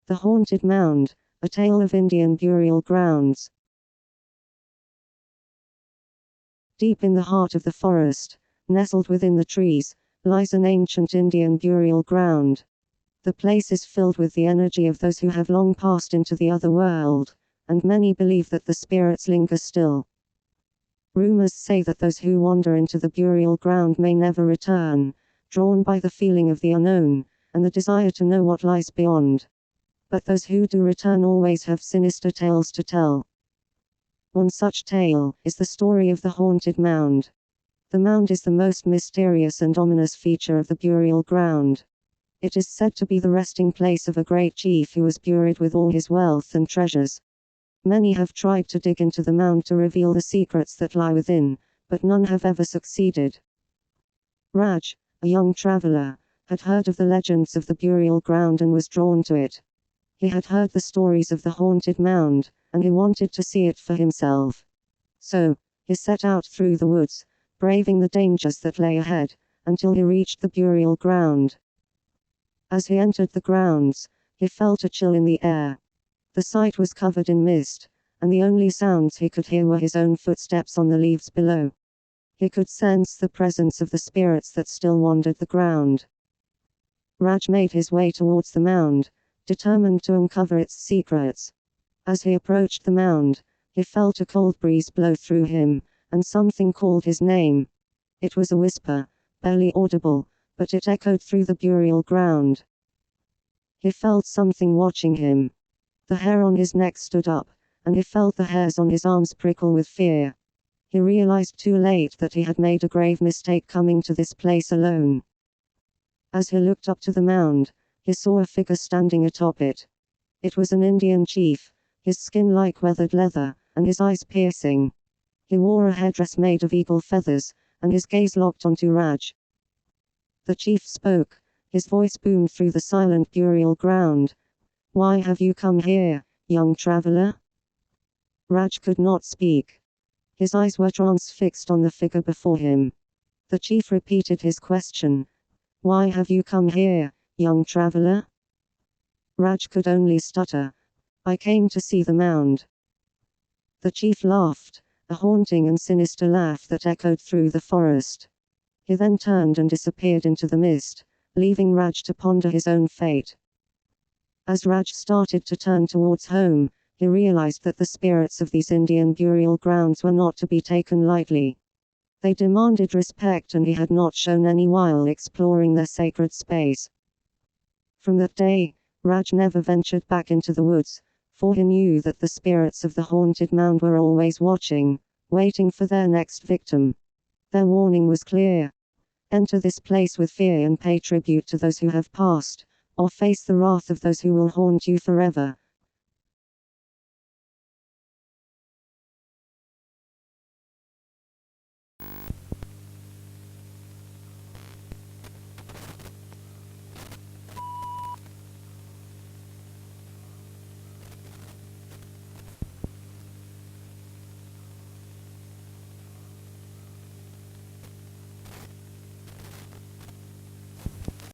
The Haunted Mound, a tale of Indian burial grounds. Deep in the heart of the forest, nestled within the trees, lies an ancient Indian burial ground. The place is filled with the energy of those who have long passed into the other world, and many believe that the spirits linger still. Rumors say that those who wander into the burial ground may never return, drawn by the feeling of the unknown, and the desire to know what lies beyond. But those who do return always have sinister tales to tell. One such tale is the story of the haunted mound. The mound is the most mysterious and ominous feature of the burial ground. It is said to be the resting place of a great chief who was buried with all his wealth and treasures. Many have tried to dig into the mound to reveal the secrets that lie within, but none have ever succeeded. Raj, a young traveler, had heard of the legends of the burial ground and was drawn to it. He had heard the stories of the haunted mound, and he wanted to see it for himself. So, he set out through the woods, braving the dangers that lay ahead, until he reached the burial ground. As he entered the grounds, he felt a chill in the air. The site was covered in mist, and the only sounds he could hear were his own footsteps on the leaves below. He could sense the presence of the spirits that still wandered the ground. Raj made his way towards the mound, determined to uncover its secrets. As he approached the mound, he felt a cold breeze blow through him, and something called his name. It was a whisper, barely audible, but it echoed through the burial ground. He felt something watching him. The hair on his neck stood up, and he felt the hairs on his arms prickle with fear. He realized too late that he had made a grave mistake coming to this place alone. As he looked up to the mound, he saw a figure standing atop it. It was an Indian chief, his skin like weathered leather, and his eyes piercing. He wore a headdress made of eagle feathers, and his gaze locked onto Raj. The chief spoke, his voice boomed through the silent burial ground. "Why have you come here, young traveler?" Raj could not speak. His eyes were transfixed on the figure before him. The chief repeated his question. "Why have you come here, young traveler?" Raj could only stutter. "I came to see the mound." The chief laughed, a haunting and sinister laugh that echoed through the forest. He then turned and disappeared into the mist, leaving Raj to ponder his own fate. As Raj started to turn towards home, he realized that the spirits of these Indian burial grounds were not to be taken lightly. They demanded respect, and he had not shown any while exploring their sacred space. From that day, Raj never ventured back into the woods, for he knew that the spirits of the haunted mound were always watching, waiting for their next victim. Their warning was clear. Enter this place with fear and pay tribute to those who have passed, or face the wrath of those who will haunt you forever.